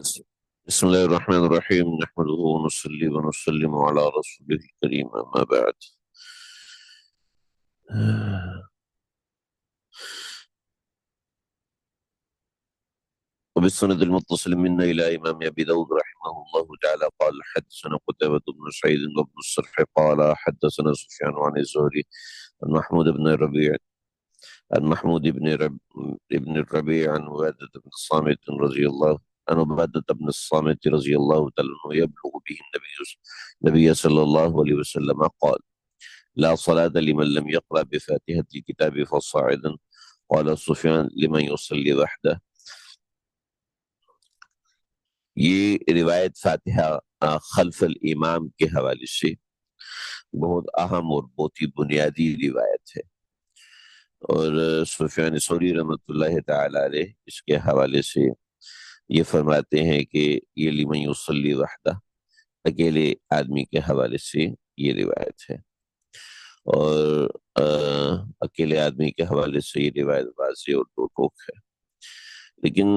بسم الله الرحمن الرحيم نحمده ونصلي ونسلم على رسوله الكريم أما بعد. وبالسند المتصل منا إلى إمام أبي داود رحمه الله تعالى قال حدثنا قتيبة بن سعيد وابن الصرح قال حدثنا سفيان عن الزهري عن محمود بن الربيع عن محمود بن الربيع عن عبادة بن الصامت رضي الله عن عبادة بن الصامت رضي الله تعالى عنه يبلغ به النبي صلى الله عليه وسلم قال لا صلاة لمن لم يقرأ بفاتحة الكتاب فصاعدا. قال سفيان لمن يصلي وحده. یہ روایت فاتحہ خلف الامام کے حوالے سے بہت اہم اور بہت ہی بنیادی روایت ہے، اور سفیان ثوری رحمۃ اللہ تعالی علیہ اس کے حوالے سے یہ فرماتے ہیں کہ یہ لمن یصلی وحدہ، اکیلے آدمی کے حوالے سے یہ روایت ہے، اور اکیلے آدمی کے حوالے سے یہ روایت واضح اور دو ٹوک ہے۔ لیکن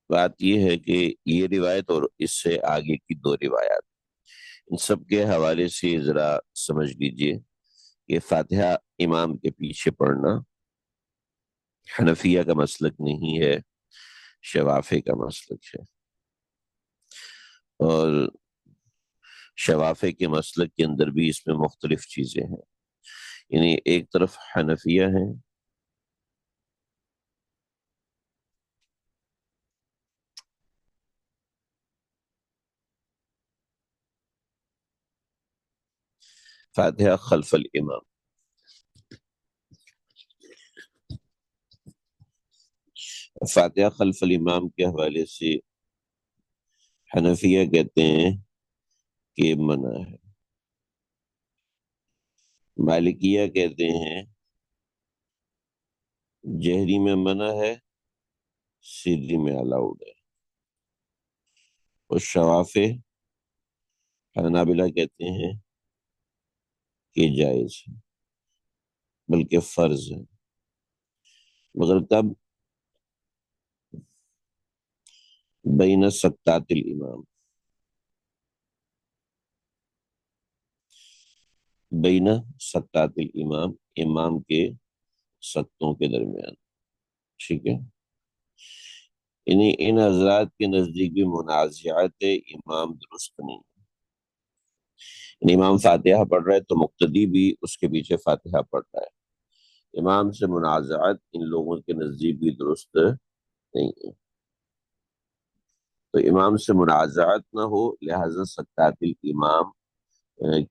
بات یہ ہے کہ یہ روایت اور اس سے آگے کی دو روایات، ان سب کے حوالے سے ذرا سمجھ لیجئے کہ فاتحہ امام کے پیچھے پڑھنا حنفیہ کا مسلک نہیں ہے، شوافی کا مسلک ہے، اور شوافی کے مسلک کے اندر بھی اس میں مختلف چیزیں ہیں۔ یعنی ایک طرف حنفیہ ہیں، فاتحہ خلف الامام، فاتحہ خلف الامام کے حوالے سے حنفیہ کہتے ہیں کہ منع ہے، مالکیہ کہتے ہیں جہری میں منع ہے، سری میں الاؤڈ ہے، اور شوافی حنابلہ کہتے ہیں کہ جائز ہے بلکہ فرض ہے، مگر کب؟ بین سکتات الامام، بین سکتات الامام، امام کے سکتوں کے درمیان، ٹھیک ہے؟ یعنی ان حضرات کے نزدیک بھی منازعات امام درست نہیں، یعنی امام فاتحہ پڑھ رہا ہے تو مقتدی بھی اس کے پیچھے فاتحہ پڑھ رہا ہے، امام سے منازعات ان لوگوں کے نزدیک بھی درست نہیں ہے، تو امام سے منازعات نہ ہو لہذا سکتات الامام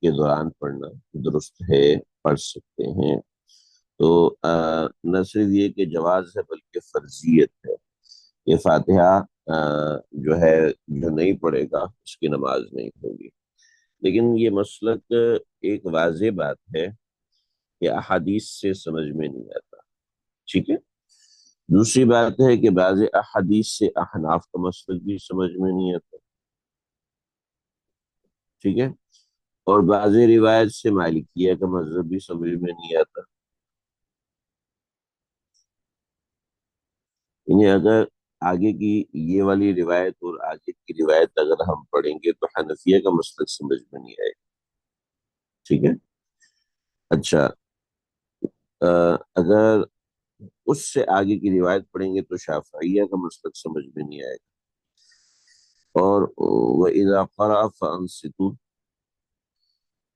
کے دوران پڑھنا درست ہے، پڑھ سکتے ہیں۔ تو نہ صرف یہ کہ جواز ہے بلکہ فرضیت ہے، یہ فاتحہ جو ہے جو نہیں پڑھے گا اس کی نماز نہیں ہوگی۔ لیکن یہ مسلک ایک واضح بات ہے کہ احادیث سے سمجھ میں نہیں آتا، ٹھیک ہے؟ دوسری بات ہے کہ بعض احادیث سے احناف کا مسلک بھی سمجھ میں نہیں آتا، ٹھیک ہے؟ اور بعض روایت سے مالکیہ کا مذہب بھی سمجھ میں نہیں آتا۔ یعنی اگر آگے کی یہ والی روایت اور آگے کی روایت اگر ہم پڑھیں گے تو حنفیہ کا مسلک سمجھ میں نہیں آئے گا، ٹھیک ہے؟ اچھا، اگر اس سے آگے کی روایت پڑھیں گے تو شافعیہ کا مسلک سمجھ میں نہیں آئے گا، اور وَإِذَا قَرَأَ فَأَنصِتُوا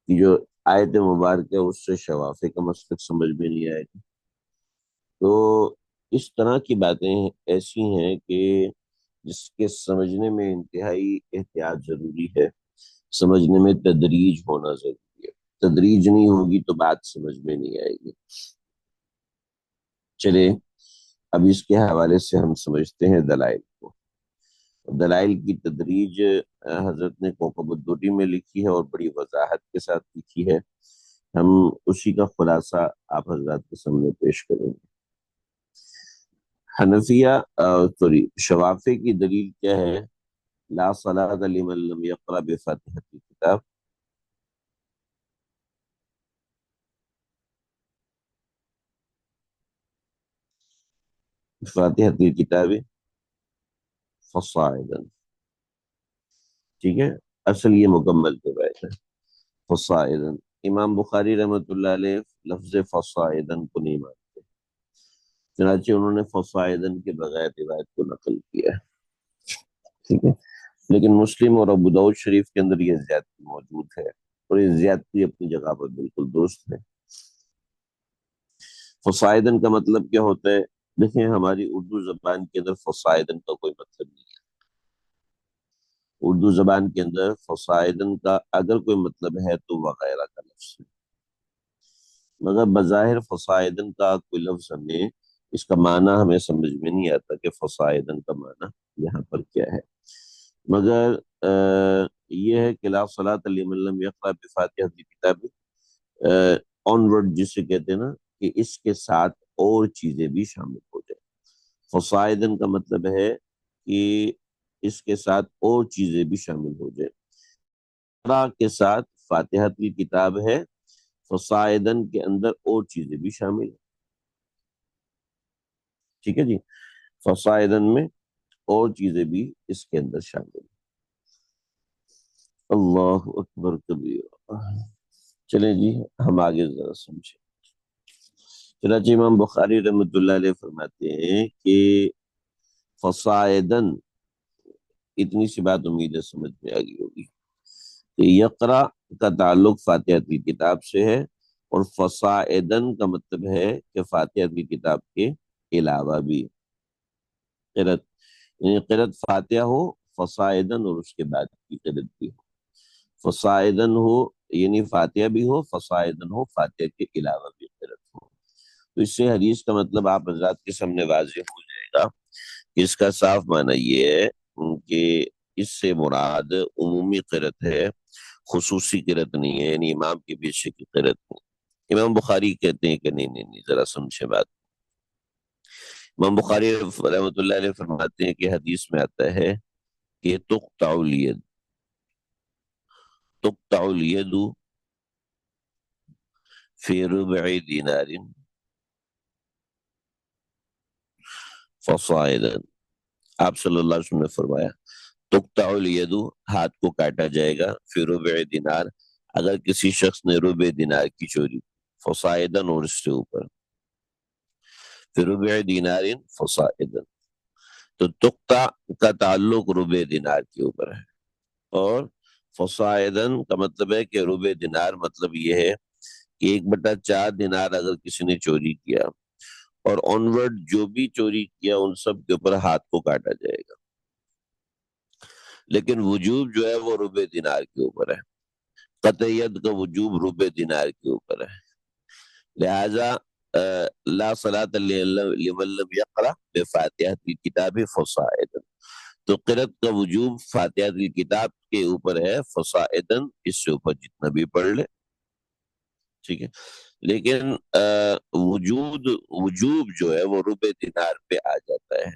کی جو آیت مبارک ہے اس سے شوافی کا مسلک سمجھ میں نہیں آئے گا۔ تو اس طرح کی باتیں ایسی ہیں کہ جس کے سمجھنے میں انتہائی احتیاط ضروری ہے، سمجھنے میں تدریج ہونا ضروری ہے، تدریج نہیں ہوگی تو بات سمجھ میں نہیں آئے گی۔ چلے اب اس کے حوالے سے ہم سمجھتے ہیں دلائل کو۔ دلائل کی تدریج حضرت نے کوکب الدری میں لکھی ہے اور بڑی وضاحت کے ساتھ لکھی ہے، ہم اسی کا خلاصہ آپ حضرات کے سامنے پیش کریں گے۔ حنفیہ شوافی کی دلیل کیا ہے؟ لا صلاۃ لمن لم یقرأ بفاتحۃ الکتاب، فاتحۃ الکتاب فصاعدا، ٹھیک ہے، اصل یہ مکمل روایت ہے فصائدن۔ امام بخاری رحمۃ اللہ علیہ لفظ فصائدن کو نہیں مانتے، چنانچہ انہوں نے فصائدن کے بغیر روایت کو نقل کیا ہے، ٹھیک ہے۔ لیکن مسلم اور ابو داؤد شریف کے اندر یہ زیادتی موجود ہے، اور یہ زیادتی اپنی جگہ پر بالکل درست ہے۔ فصائدن کا مطلب کیا ہوتا ہے؟ دیکھیں، ہماری اردو زبان کے اندر فصائدن کا کوئی مطلب نہیں ہے۔ اردو زبان کے اندر فصائدن کا اگر کوئی مطلب ہے تو وغیرہ کا لفظ ہے، مگر بظاہر فصائدن کا کوئی لفظ ہمیں اس کا معنی ہمیں سمجھ میں نہیں آتا کہ فصائدن کا معنی یہاں پر کیا ہے۔ مگر یہ ہے کہ لا صلاۃ لمن لم یقرأ بفاتحۃ الکتاب، آن ورڈ جسے کہتے ہیں نا، کہ اس کے ساتھ اور چیزیں بھی شامل ہو جائیں۔ فصائدن کا مطلب ہے کہ اس کے ساتھ اور چیزیں بھی شامل ہو جائیں۔ اقرا کے ساتھ فاتحہ کی کتاب ہے، فصائدن کے اندر اور چیزیں بھی شامل ہیں، ٹھیک ہے جی، فصائدن میں اور چیزیں بھی اس کے اندر شامل ہیں۔ اللہ اکبر کبیر۔ چلیں جی، ہم آگے ذرا سمجھیں۔ چنانچہ امام بخاری رحمۃ اللہ علیہ فرماتے ہیں کہ فصائدن، اتنی سی بات امید ہے سمجھ میں آ گئی ہوگی کہ یقرا کا تعلق فاتحہ کی کتاب سے ہے، اور فصائدن کا مطلب ہے کہ فاتحہ کی کتاب کے علاوہ بھی قرت، یعنی قرت فاتحہ ہو، فصائدن اور اس کے بعد کی قرت بھی ہو، فصائدن ہو یعنی فاتحہ بھی ہو، فصائدن ہو فاتحہ کے علاوہ بھی قرت ہو۔ تو اس سے حدیث کا مطلب آپ حضرات کے سامنے واضح ہو جائے گا کہ اس کا صاف معنی یہ ہے کہ اس سے مراد عمومی قرت ہے، خصوصی قرت نہیں ہے، یعنی امام کے پیچھے کی قرت نہیں۔ امام بخاری کہتے ہیں کہ نہیں نہیں نہیں، ذرا سمجھے بات۔ امام بخاری رحمۃ اللہ علیہ فرماتے ہیں کہ حدیث میں آتا ہے کہ تقطع الید فی ربع دینار فصاعدا، آپ صلی اللہ علیہ وسلم نے فرمایا تقطع الید، ہاتھ کو کاٹا جائے گا، فی ربع دینار، اگر کسی شخص نے ربع دینار کی چوری، فصاعدا اور اس سے اوپر، فی ربع دینار فصاعدا، تو تقطع کا تعلق ربع دینار کے اوپر ہے، اور فصاعدا کا مطلب ہے کہ ربع دینار مطلب یہ ہے کہ 1/4 دینار اگر کسی نے چوری کیا، اور آنورڈ جو بھی چوری کیا ان سب کے اوپر ہاتھ کو کاٹا جائے گا، لیکن وجوب جو ہے وہ ربع دینار کے اوپر ہے، قطعیت کا وجوب ربع دینار کے اوپر ہے، لہذا لا صلاۃ لمن لم یقرأ بفاتحہ الکتاب فصاعدا، تو قرأت کا وجوب فاتحہ الکتاب کے اوپر ہے، فصاعدا اس سے اوپر جتنا بھی پڑھ لے، ٹھیک ہے۔ لیکن وجوب جو ہے وہ ربع دینار پہ آ جاتا ہے،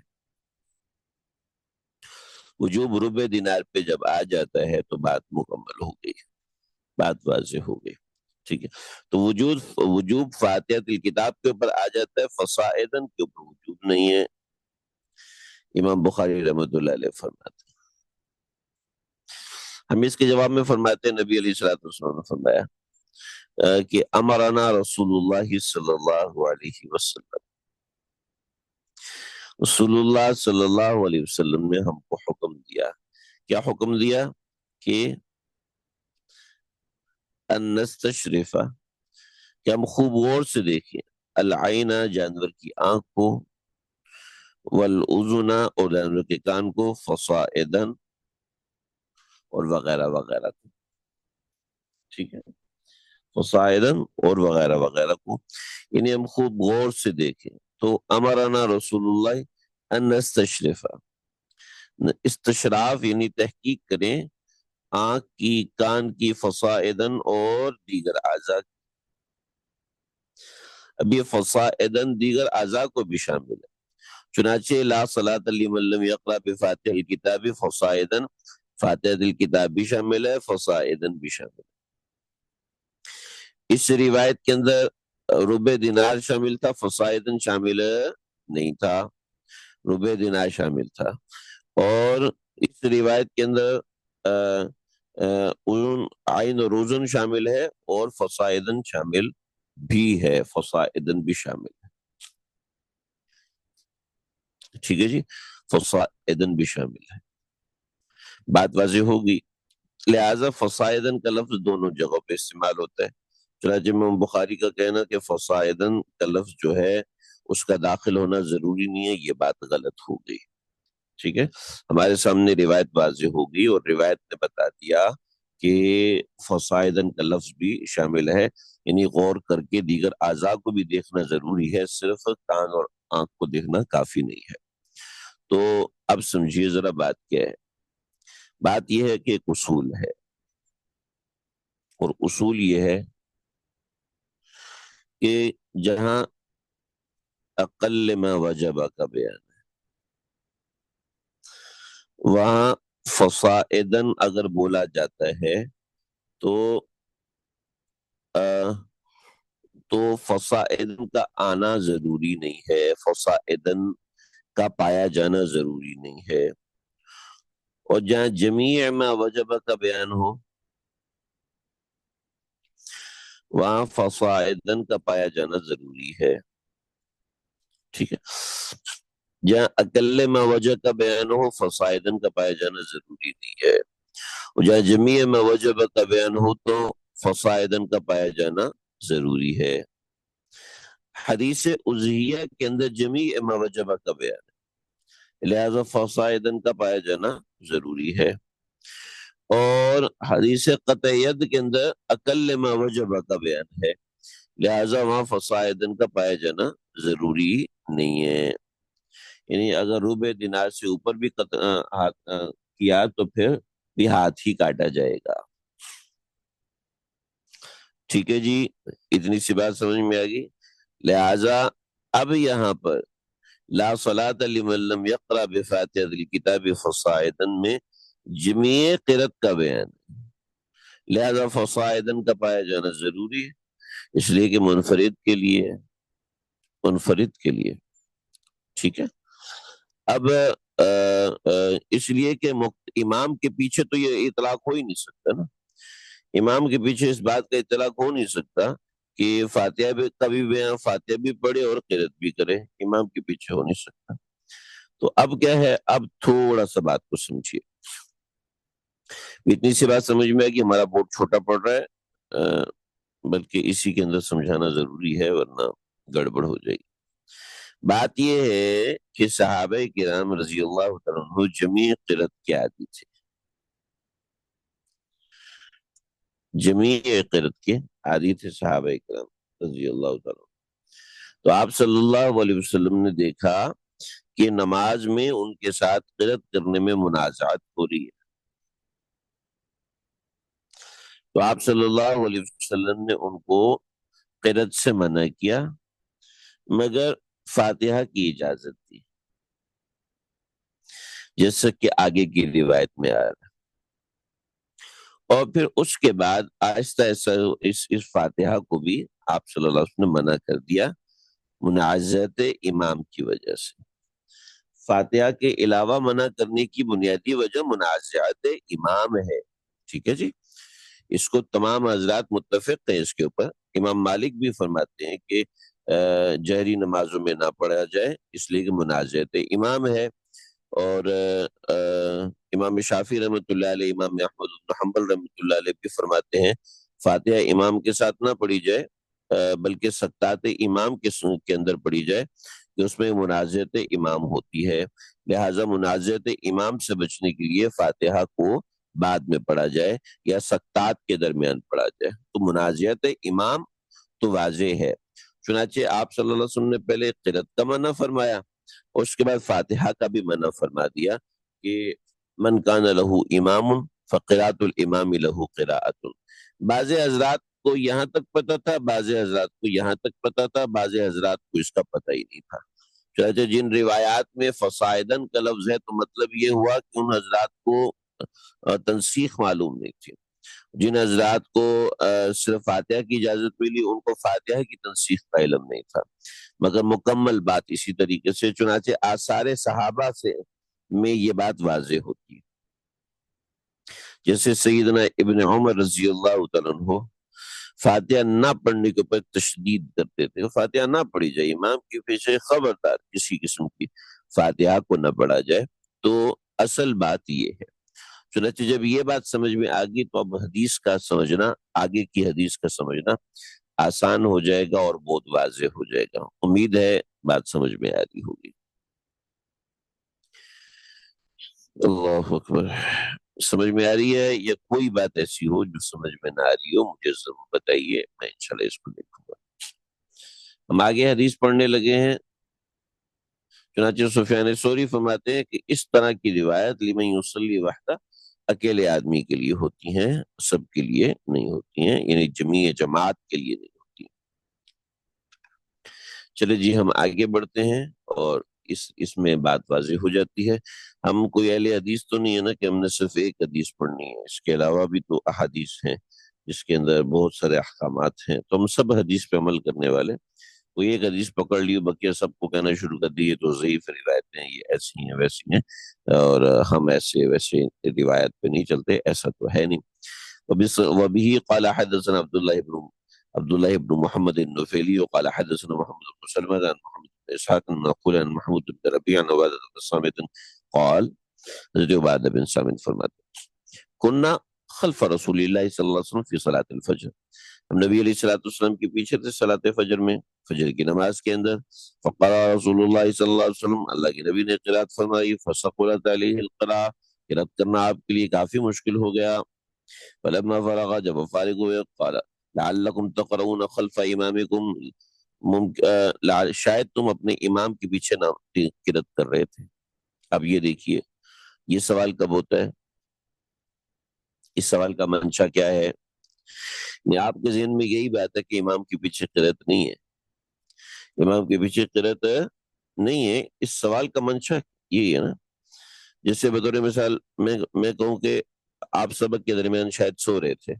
وجوب ربع دینار پہ جب آ جاتا ہے تو بات مکمل ہو گئی، بات واضح ہو گئی، ٹھیک ہے۔ تو وجوب فاتحہ الکتاب کے اوپر آ جاتا ہے، فصاعدا کے اوپر وجوب نہیں ہے، امام بخاری رحمۃ اللہ علیہ فرماتے ہیں۔ ہم اس کے جواب میں فرماتے ہیں نبی علیہ الصلوۃ والسلام نے فرمایا کہ امرنا رسول اللہ صلی اللہ علیہ وسلم، رسول اللہ صلی اللہ علیہ وسلم نے ہم کو حکم دیا، کیا حکم دیا؟ کہ ان نستشرف، کہ ہم خوب غور سے دیکھیں، العین جانور کی آنکھ کو، والاذن اور جانور کے کان کو، فصاعدا اور وغیرہ وغیرہ کو، ٹھیک ہے، فصاعدا اور وغیرہ وغیرہ کو، یعنی ہم خوب غور سے دیکھیں۔ تو امرنا رسول اللہ ان نستشرف، استشراف یعنی تحقیق کریں آنکھ کی، کان کی، فصاعدن اور دیگر اعضاء کی۔ اب یہ فصاعدن دیگر اعضاء کو بھی شامل ہے، چنانچہ لا صلاۃ لمن لم یقرأ بفاتحہ الکتاب فصاعدن، فاتحہ الکتاب بھی شامل ہے، فصاعدن بھی شامل ہے۔ اس روایت کے اندر ربع دینار شامل تھا، فصاعدن شامل نہیں تھا، ربع دینار شامل تھا۔ اور اس روایت کے اندر عین و روزن شامل ہے اور فصائدن شامل بھی ہے، فصائدن بھی شامل ہے، ٹھیک ہے جی، فصائدن بھی شامل ہے، بات واضح ہوگی۔ لہذا فصائدن کا لفظ دونوں جگہوں پہ استعمال ہوتا ہے، چنانچہ امام بخاری کا کہنا کہ فصائدن کا لفظ جو ہے اس کا داخل ہونا ضروری نہیں ہے، یہ بات غلط ہو گئی، ٹھیک ہے۔ ہمارے سامنے روایت واضح ہوگی اور روایت نے بتا دیا کہ فصائدن کا لفظ بھی شامل ہے، یعنی غور کر کے دیگر اعضاء کو بھی دیکھنا ضروری ہے، صرف کان اور آنکھ کو دیکھنا کافی نہیں ہے۔ تو اب سمجھیے ذرا بات کیا ہے۔ بات یہ ہے کہ ایک اصول ہے، اور اصول یہ ہے کہ جہاں اقل ما وجب کا بیان وہاں فصائدن اگر بولا جاتا ہے تو تو فصائدن کا آنا ضروری نہیں ہے، فصائدن کا پایا جانا ضروری نہیں ہے، اور جہاں جمیع ما وجب کا بیان ہو وہاں فصائدن کا پایا جانا ضروری ہے، ٹھیک ہے۔ جہاں اقل ما وجب کا بیان ہو فصائدن کا پایا جانا ضروری نہیں ہے، اور جہاں جمیع ما وجب کا بیان ہو تو فصائدن کا پایا جانا ضروری ہے۔ حدیث اضحیہ کے اندر جمیع ما وجب کا بیان ہے، لہذا فصائدن کا پایا جانا ضروری ہے، اور حدیث قطعیت کے اندر اقل ما وجب کا بیان ہے، لہذا وہاں فصائدن کا پایا جانا ضروری نہیں ہے، یعنی اگر ربع دینار سے اوپر بھی کیا تو پھر بھی ہاتھ ہی کاٹا جائے گا، ٹھیک ہے جی، اتنی سی بات سمجھ میں آ گئی۔ لہذا اب یہاں پر لا صلاۃ لمن لم یقرأ بفاتحۃ الکتاب فصاعدا میں جمیع قرت کا بیان ہے، لہذا فصاعدا کا پایا جانا ضروری ہے، اس لیے کہ منفرد کے لیے، منفرد کے لیے، ٹھیک ہے۔ اب اس لیے کہ امام کے پیچھے تو یہ اطلاق ہو ہی نہیں سکتا نا، امام کے پیچھے اس بات کا اطلاق ہو نہیں سکتا کہ فاتحہ بھی کبھی بیان فاتحہ بھی پڑھے اور قرات بھی کرے، امام کے پیچھے ہو نہیں سکتا۔ تو اب کیا ہے، اب تھوڑا سا بات کو سمجھیے، اتنی سی بات سمجھ میں ہے کہ ہمارا بورڈ چھوٹا پڑ رہا ہے، بلکہ اسی کے اندر سمجھانا ضروری ہے ورنہ گڑبڑ ہو جائے گی۔ بات یہ ہے کہ صحابہ کرام رضی اللہ تعالیٰ عنہ جمیع قرات کے عادی تھے، جمیع قرات کے عادی تھے صحابہ کرام رضی اللہ تعالیٰ عنہ۔ تو آپ صلی اللہ علیہ وسلم نے دیکھا کہ نماز میں ان کے ساتھ قرات کرنے میں منازعات ہو رہی ہے، تو آپ صلی اللہ علیہ وسلم نے ان کو قرات سے منع کیا، مگر فاتحہ کی اجازت دی، جیسا کہ آگے کی روایت میں آ رہا ہے، اور پھر اس کے بعد آہستہ آہستہ اس فاتحہ کو بھی آپ صلی اللہ علیہ وسلم نے منع کر دیا منازعت امام کی وجہ سے۔ فاتحہ کے علاوہ منع کرنے کی بنیادی وجہ منازعت امام ہے، ٹھیک ہے جی، اس کو تمام حضرات متفق ہیں اس کے اوپر، امام مالک بھی فرماتے ہیں کہ جہری نمازوں میں نہ پڑھا جائے اس لیے کہ منازعت امام ہے، اور امام شافعی رحمۃ اللہ علیہ، امام احمد بن حنبل رحمۃ اللہ علیہ بھی فرماتے ہیں فاتحہ امام کے ساتھ نہ پڑھی جائے، بلکہ سکتات امام کے اندر پڑھی جائے، کہ اس میں منازعت امام ہوتی ہے، لہٰذا منازعت امام سے بچنے کے لیے فاتحہ کو بعد میں پڑھا جائے یا سکتات کے درمیان پڑھا جائے، تو منازعت امام تو واضح ہے، چنانچہ آپ صلی اللہ علیہ وسلم نے پہلے قرات کا منع فرمایا اور اس کے بعد فاتحہ کا بھی منع فرما دیا کہ من کان لہ امام فقراۃ الامام لہ قراءۃ۔ بعض حضرات کو یہاں تک پتہ تھا، بعض حضرات کو یہاں تک پتہ تھا، بعض حضرات کو اس کا پتہ ہی نہیں تھا، چنانچہ جن روایات میں فصاعدن کا لفظ ہے تو مطلب یہ ہوا کہ ان حضرات کو تنسیخ معلوم نہیں تھی، جن حضرات کو صرف فاتحہ کی اجازت ملی ان کو فاتحہ کی تنسیخ کا علم نہیں تھا، مگر مکمل بات اسی طریقے سے چنانچہ آثار صحابہ سے میں یہ بات واضح ہوتی ہے۔ جیسے سیدنا ابن عمر رضی اللہ تعالیٰ عنہ فاتحہ نہ پڑھنے کے اوپر تشدید کرتے تھے، فاتحہ نہ پڑھی جائے، امام کے پیچھے خبردار کسی قسم کی فاتحہ کو نہ پڑھا جائے۔ تو اصل بات یہ ہے، چنانچہ جب یہ بات سمجھ میں آ گئی تو اب حدیث کا سمجھنا، آگے کی حدیث کا سمجھنا آسان ہو جائے گا اور بہت واضح ہو جائے گا۔ امید ہے بات سمجھ میں آ رہی ہوگی۔ اللہ اکبر۔ سمجھ میں آ رہی ہے یا کوئی بات ایسی ہو جو سمجھ میں نہ آ رہی ہو مجھے ضرور بتائیے، میں انشاءاللہ اس کو دیکھوں گا۔ ہم آگے حدیث پڑھنے لگے ہیں۔ چنانچہ سفیان ثوری فرماتے ہیں کہ اس طرح کی روایت لمن یصلی وحدہ اکیلے آدمی کے لیے ہوتی ہیں، سب کے لیے نہیں ہوتی ہیں، یعنی جماعت کے لیے نہیں ہوتی ہیں۔ چلے جی ہم آگے بڑھتے ہیں اور اس میں بات واضح ہو جاتی ہے۔ ہم کوئی اہل حدیث تو نہیں ہے نا کہ ہم نے صرف ایک حدیث پڑھنی ہے، اس کے علاوہ بھی تو احادیث ہیں جس کے اندر بہت سارے احکامات ہیں، تو ہم سب حدیث پہ عمل کرنے والے۔ کوئی ایک حدیث پکڑ لی بقیہ سب کو کہنا شروع کر دیے تو ضعیف روایتیں ہیں، یہ ایسی ہیں ویسی ہیں، اور ہم ایسے ویسے روایت پہ نہیں چلتے، ایسا تو ہے نہیں۔ وبه قال حدثنا عبد الله بن محمد النفيلي وقال حدثنا محمد بن سلمة عن محمد بن اسحاق نقول عن محمود بن ربيع عن عبادة بن صامت قال، حضرت عبادہ بن صامت فرماتے كنا خلف رسول اللہ صلی اللہ علیہ وسلم فی صلاۃ الفجر، ہم نبی علیہ الصلوۃ والسلام کے پیچھے تھے صلاۃ فجر میں، فجر کی نماز کے اندر۔ فقرأ رسول اللہ صلی اللہ علیہ وسلم، اللہ کے نبی نے قرات فرمائی، فثقلت علیہ القراء، قرات کرنا آپ کے لیے کافی مشکل ہو گیا۔ فلما فرغ، جب وہ فارغ ہوئے، قال لعلکم تقرؤون خلف امامکم، شاید تم اپنے امام کے پیچھے نہ قرات کر رہے تھے۔ اب یہ دیکھیے یہ سوال کب ہوتا ہے، اس سوال کا منشا کیا ہے؟ یعنی آپ کے ذہن میں یہی بات ہے کہ امام کے پیچھے قرات نہیں ہے، امام کے پیچھے قرات نہیں ہے، اس سوال کا منشا یہی ہے نا۔ جیسے بطور مثال میں کہوں کہ آپ سبق کے درمیان شاید سو رہے تھے،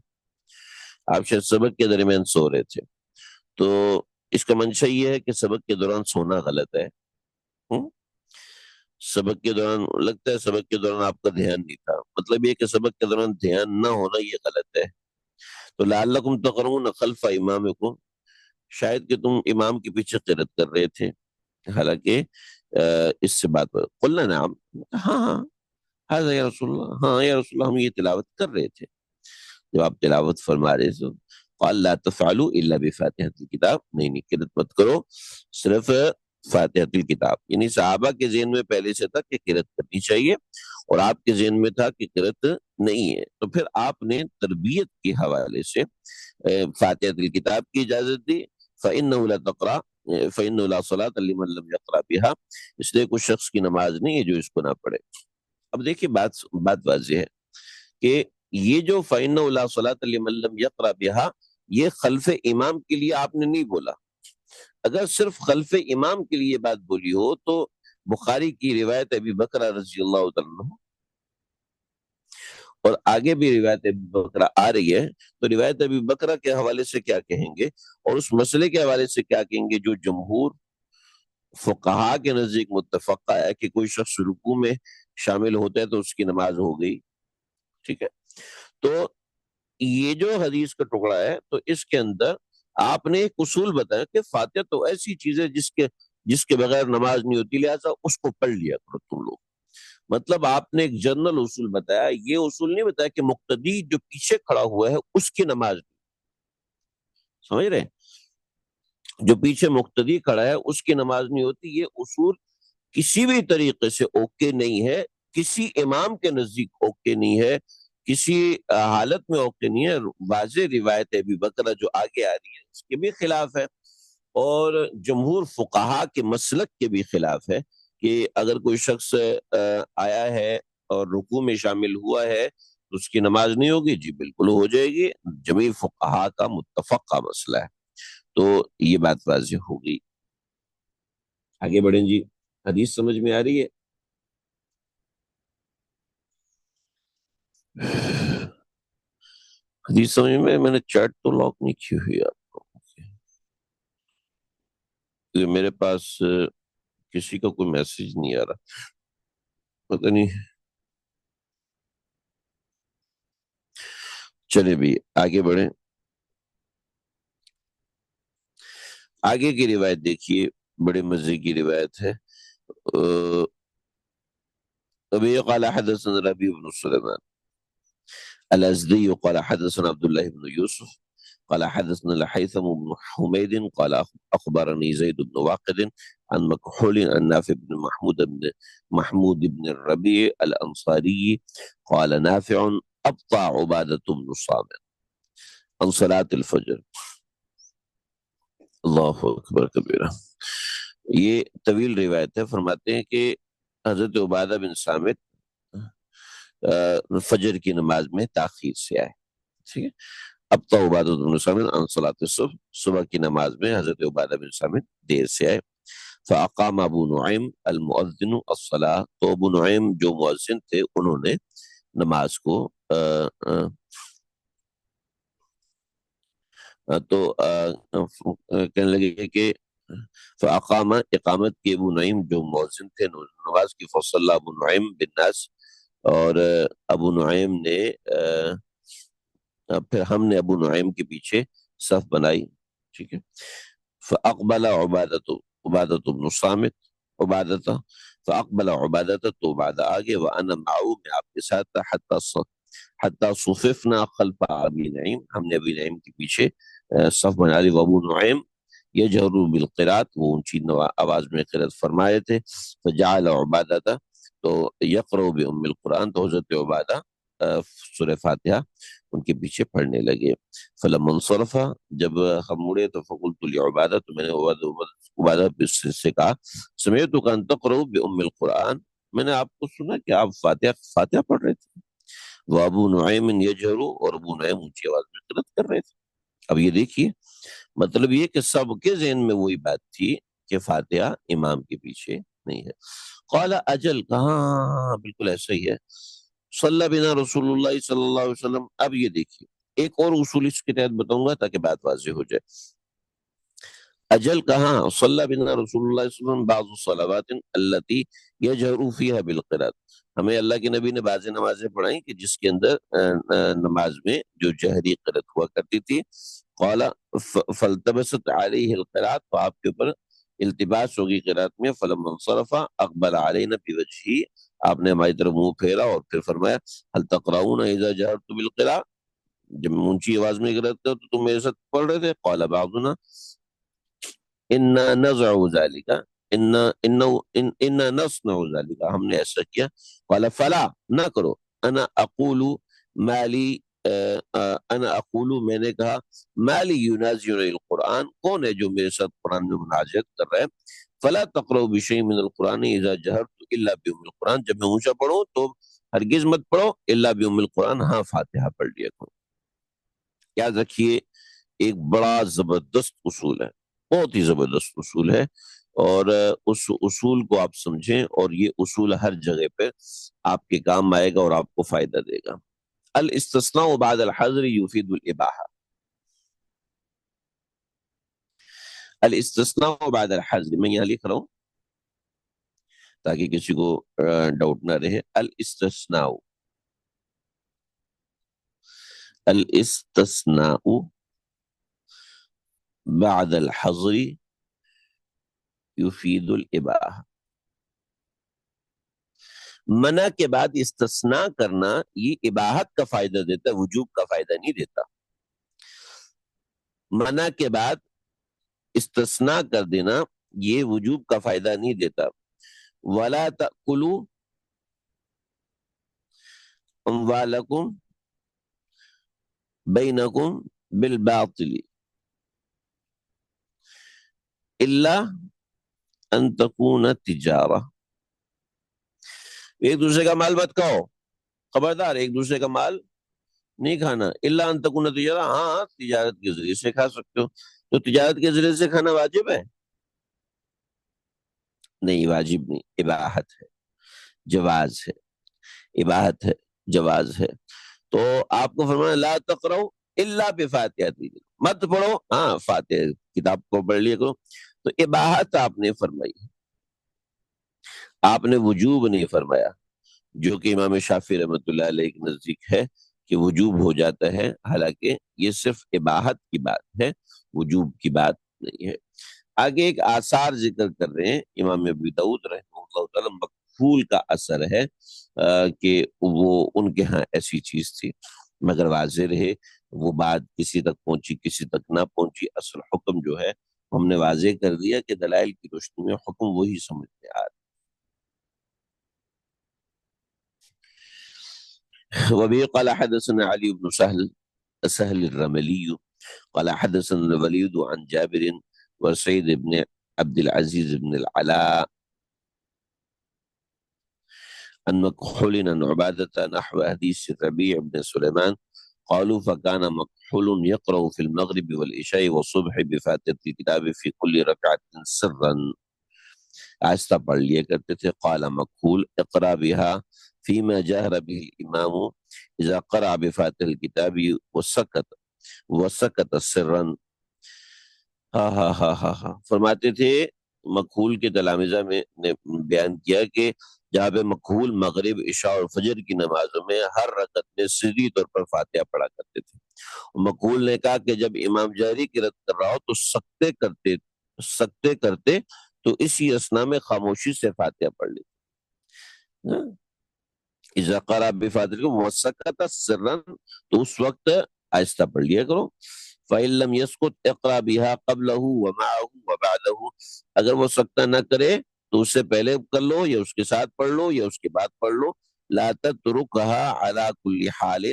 آپ شاید سبق کے درمیان سو رہے تھے، تو اس کا منشا یہ ہے کہ سبق کے دوران سونا غلط ہے۔ ہم؟ سبق کے دوران لگتا ہے سبق کے دوران آپ کا دھیان نہیں تھا، مطلب یہ کہ سبق کے دوران دھیان نہ ہونا یہ غلط ہے۔ تو لعلکم تقرؤون خلف امامکم، شاید کہ تم امام کے پیچھے قرات کر رہے تھے، حالانکہ اس سے بات قلنا نعم، ہاں ہاں ہاں یا رسول اللہ، ہاں یا رسول اللہ، ہم یہ تلاوت کر رہے تھے۔ جب آپ تلاوت فرما رہے تھے قال لا تفعلوا الا بفاتحة الکتاب، نہیں قرات مت کرو صرف فاتحۃ الکتاب، یعنی صحابہ کے ذہن میں پہلے سے تھا کہ قرات کرنی چاہیے اور آپ کے ذہن میں تھا کہ قرات نہیں ہے، تو پھر آپ نے تربیت کے حوالے سے فاتحۃ الکتاب کی اجازت دی۔ فإنه لا تقرأ فإنه لا صلاة لمن لم يقرأ بها، اس لیے کوئی شخص کی نماز نہیں ہے جو اس کو نہ پڑھے۔ اب دیکھیے بات واضح ہے کہ یہ جو فإنه لا صلاة لمن لم يقرأ بها، یہ خلف امام کے لیے آپ نے نہیں بولا۔ اگر صرف خلف امام کے لیے بات بولی ہو تو بخاری کی روایت ابی بکر رضی اللہ تعالیٰ عنہ، اور آگے بھی روایت ابی بکر آ رہی ہے، تو روایت ابی بکر کے حوالے سے کیا کہیں گے اور اس مسئلے کے حوالے سے کیا کہیں گے جو جمہور فقہا کے نزدیک متفقہ ہے کہ کوئی شخص رکوع میں شامل ہوتا ہے تو اس کی نماز ہو گئی، ٹھیک ہے۔ تو یہ جو حدیث کا ٹکڑا ہے تو اس کے اندر آپ نے ایک اصول بتایا کہ فاتحہ تو ایسی چیز ہے جس کے بغیر نماز نہیں ہوتی، لہٰذا اس کو پڑھ لیا کرو تم لوگ۔ مطلب آپ نے ایک جنرل اصول بتایا، یہ اصول نہیں بتایا کہ مقتدی جو پیچھے کھڑا ہوا ہے اس کی نماز نہیں، سمجھ رہے ہیں؟ جو پیچھے مقتدی کھڑا ہے اس کی نماز نہیں ہوتی، یہ اصول کسی بھی طریقے سے اوکے نہیں ہے، کسی امام کے نزدیک اوکے نہیں ہے، کسی حالت میں اوکے نہیں ہے۔ واضح روایت ابی بکر جو آگے آ رہی ہے اس کے بھی خلاف ہے، اور جمہور فقہا کے مسلک کے بھی خلاف ہے کہ اگر کوئی شخص آیا ہے اور رکوع میں شامل ہوا ہے تو اس کی نماز نہیں ہوگی، جی بالکل ہو جائے گی، جمیع فقہا کا متفقہ مسئلہ ہے۔ تو یہ بات واضح ہو گئی، آگے بڑھیں جی، حدیث سمجھ میں آ رہی ہے؟ حدیث سمجھ میں نے چیٹ تو لاک نہیں کی ہوئی آپ کو، کیونکہ میرے پاس کسی کا کوئی میسج نہیں آ رہا، پتہ نہیں چلے بھی آگے بڑھیں. آگے کی روایت دیکھیے، بڑے مزے کی روایت ہے. ابھی قال حدثنا ربيع بن سليمان الأزدي قال حدثنا عبد الله بن يوسف قال حدثنا الهيثم بن حميد قال أخبرني زيد بن واقد عن مكحول عن نافع بن محمود بن الربيع الأنصاري قال نافع أبطى عبادة بن الصامت عن صلاة الفجر. اللہ اکبر کبیرہ. یہ طویل روایت ہے. فرماتے ہیں کہ حضرت عبادہ بن صامت فجر کی نماز میں تاخیر سے آئے. ٹھیک ہے. اب تو عبادہ بن صامت عن صلاۃ الصبح، صبح کی نماز میں حضرت عبادہ بن صامت دیر سے آئے. فاقام ابو نعیم المؤذن الصلاۃ، تو ابو نعیم جو مؤذن تھے انہوں نے نماز کو تو کہنے لگے کہ فاقام، اقامت کی ابو نعیم جو مؤذن تھے نماز کی. فصلی ابو نعیم بالناس، اور ابو نعیم نے پھر ہم نے ابو نعیم کے پیچھے صف بنائی. ٹھیک ہے. فاقبل عبادۃ بن الصامت عبادۃ فاقبل عبادۃ، تو عبادہ آگے. وانا معه، میں آپ کے ساتھ تھا. حتی صففنا خلف ابی نعیم، ہم نے ابی نعیم کے پیچھے صف بنا لی. ابو نعیم یجہر بالقراءۃ، وہ اونچی آواز میں قرات فرمائے تھے. فجعل عبادۃ، تو یقرأ بأم القرآن، تو حضرت عبادہ سورہ فاتحہ ان کے پیچھے پڑھنے لگے. فلما انصرف، جب ہم مڑے تو فقلت لعبادہ، تو میں نے عبادہ سے کہا سمعتک ان تقرأ بأم القرآن، میں نے آپ کو سنا کہ آپ فاتحہ پڑھ رہے تھے. وابو نعیم یجہر، اور ابو نعیم اونچی آواز میں قرات کر رہے تھے. اب یہ دیکھیے، مطلب یہ کہ سب کے ذہن میں وہی بات تھی کہ فاتحہ امام کے پیچھے نہیں ہے. قال اجل، کہاں بالکل ایسا ہی ہے. صلی بنا رسول اللہ صلی اللہ علیہ وسلم. اب یہ دیکھیے ایک اور اصول اس کے تحت بتاؤں گا تاکہ بات واضح ہو جائے. اجل کہاں، صلی بنا رسول اللہ صلی اللہ علیہ وسلم بعض الصلوات التي يجهر فيها بالقراءة، ہمیں اللہ کے نبی نے بعض نمازیں پڑھائیں کہ جس کے اندر نماز میں جو جہری قرات ہوا کرتی تھی. قال فالتبست عليه القراءة، تو آپ کے اوپر التباس ہوگی قرات میں. فلما انصرف اقبل علينا بوجهه، آپ نے ہماری طرف منہ پھیرا اور پھر فرمایا هل تقرؤون اذا جهرت بالقراءة، جب اونچی آواز میں قرات کرتے تو تم میرے ساتھ پڑھ رہے تھے. قال بعضنا انا نزع ذلك انا نصنع ذلك، ہم نے ایسا کیا. قال فلا، نہ کرو. انا اقول مالی انا اقول، میں نے کہا مالی ينازعني القرآن، کون ہے جو میرے ساتھ قرآن میں مناظرت کر رہا ہے. فلا تقرؤوا بشيء من القرآن اذا جهرت الا بأم القرآن، جب میں اونچا پڑھوں تو ہرگز مت پڑھو الا بأم القرآن، ہاں فاتحہ پڑھ لیا کرو. یاد رکھیے ایک بڑا زبردست اصول ہے، بہت ہی زبردست اصول ہے، اور اس اصول کو آپ سمجھیں اور یہ اصول ہر جگہ پہ آپ کے کام آئے گا اور آپ کو فائدہ دے گا. الاستثناء بعد الحظر يفيد الاباحہ. الاستثناء بعد الحظر، میں یہاں لکھ رہا ہوں تاکہ کسی کو ڈاؤٹ نہ رہے. الاستثناء بعد الحظر يفيد الاباحہ. منع کے بعد استثناء کرنا یہ اباحت کا فائدہ دیتا ہے، وجوب کا فائدہ نہیں دیتا. منع کے بعد استثناء کر دینا یہ وجوب کا فائدہ نہیں دیتا. وَلَا تَأْكُلُوا أَمْوَالَكُمْ بَيْنَكُمْ بِالْبَاطِلِ إِلَّا أَن تَكُونَ تِجَارَةً، ایک دوسرے کا مال مت کھاؤ، خبردار ایک دوسرے کا مال نہیں کھانا. الا ان تکون تجارہ، ہاں تجارت کے ذریعے سے کھا سکتے ہو. تو تجارت کے ذریعے سے کھانا واجب ہے؟ نہیں، واجب نہیں، اباحت ہے، جواز ہے. اباحت ہے، جواز ہے. تو آپ کو فرمانا لا تقرؤ الا بفاتحہ، مت پڑھو ہاں فاتحہ کتاب کو پڑھ لیا کرو. تو اباحت آپ نے فرمائی، آپ نے وجوب نہیں فرمایا، جو کہ امام شافعی رحمۃ اللہ علیہ کے نزدیک ہے کہ وجوب ہو جاتا ہے، حالانکہ یہ صرف اباحت کی بات ہے، وجوب کی بات نہیں ہے۔ آگے ایک آثار ذکر کر رہے ہیں امام ابو داؤد رحمہ اللہ تعالی، مکحول کا اثر ہے کہ وہ ان کے ہاں ایسی چیز تھی، مگر واضح رہے وہ بات کسی تک پہنچی کسی تک نہ پہنچی، اصل حکم جو ہے ہم نے واضح کر دیا کہ دلائل کی روشنی میں حکم وہی سمجھ میں آ رہا۔ وبه قال حدثنا علي بن سهل الرملي قال حدثنا الوليد عن جابر وسعيد بن عبد العزيز بن العلاء عن مكحول عن عبادة نحو حديث الربيع بن سليمان قالوا فكان مكحول يقرأ في المغرب والعشاء والصبح بفاتحة الكتاب في كل ركعة سرا، آہستہ پڑھ لیا کرتے تھے۔ قال مکحول اقرأ بها فيما جهر به الإمام إذا قرأ بفاتحة الكتاب وسكت سرا۔ ہاں ہاں ہاں ہاں ہاں فرماتے تھے مکحول کے تلامذہ میں نے بیان کیا کہ جہاں پہ مکحول مغرب عشاء اور فجر کی نمازوں میں ہر رکعت میں سری طور پر فاتحہ پڑھا کرتے تھے۔ مکحول نے کہا کہ جب امام جہری کی رد کر رہا ہو تو سکتے کرتے تو اسی اسنا میں خاموشی سے فاتحہ پڑھ لی۔ اذا قرأ بفاتحہ وسکت سرا، تو اس وقت آہستہ پڑھ لیا کرو۔ فَإِن لَمْ يَسْقُطْ اقرأ بها قبله ومعه وبعده، اگر وہ سکتہ نہ کرے تو اس سے پہلے کر لو یا اس کے ساتھ پڑھ لو یا اس کے بعد پڑھ لو۔ لا تترکها على كل حال،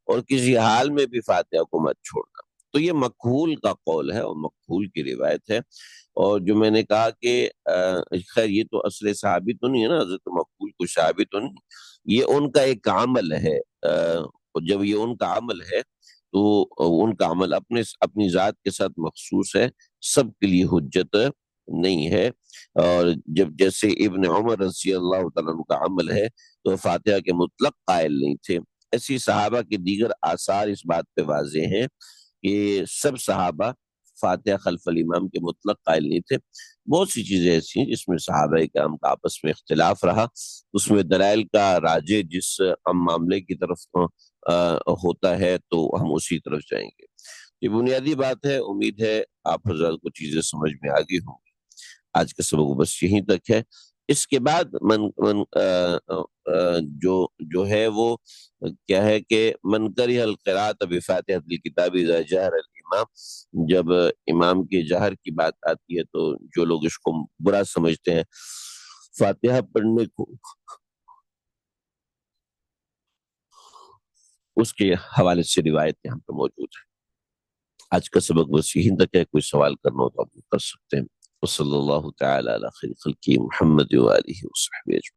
اور کسی حال میں بھی فاتحہ کو مت چھوڑنا۔ تو یہ مکحول کا قول ہے اور مکحول کی روایت ہے، اور جو میں نے کہا کہ خیر یہ تو اصل صحابی تو نہیں ہے نا، حضرت مکحول کو صحابی تو نہیں، یہ ان کا ایک عمل ہے۔ جب یہ ان کا عمل ہے تو ان کا عمل اپنی ذات کے ساتھ مخصوص ہے، سب کے لیے حجت نہیں ہے۔ اور جب جیسے ابن عمر رضی اللہ تعالیٰ عنہ کا عمل ہے تو فاتحہ کے مطلق قائل نہیں تھے، ایسی صحابہ کے دیگر آثار اس بات پہ واضح ہیں کہ سب صحابہ فاتحہ خلف الامام کے مطلق قائل نہیں تھے۔ بہت سی چیزیں ایسی ہیں جس میں صحابہ کرام کا آپس میں اختلاف رہا، اس میں دلائل کا راجع جس معاملے کی طرف ہوتا ہے تو ہم اسی طرف جائیں گے۔ یہ بنیادی بات ہے، امید ہے آپ حضرات کو چیزیں سمجھ میں آ گئی ہوں گی۔ آج کا سبق بس یہیں تک ہے۔ اس کے بعد جو ہے وہ کیا ہے کہ من کرہ القراءۃ بفاتحۃ الکتاب اذا جہر الامام، جب امام کے جہر کی بات آتی ہے تو جو لوگ اس کو برا سمجھتے ہیں فاتحہ پڑھنے کو، اس کے حوالے سے روایت یہاں پہ موجود ہے۔ آج کا سبق بس یہیں تک ہے، کوئی سوال کرنا ہو تو آپ کر سکتے ہیں۔ وصلی اللہ تعالی علی خیر خلقہ محمد وآلہ وصحبہ اجمعین۔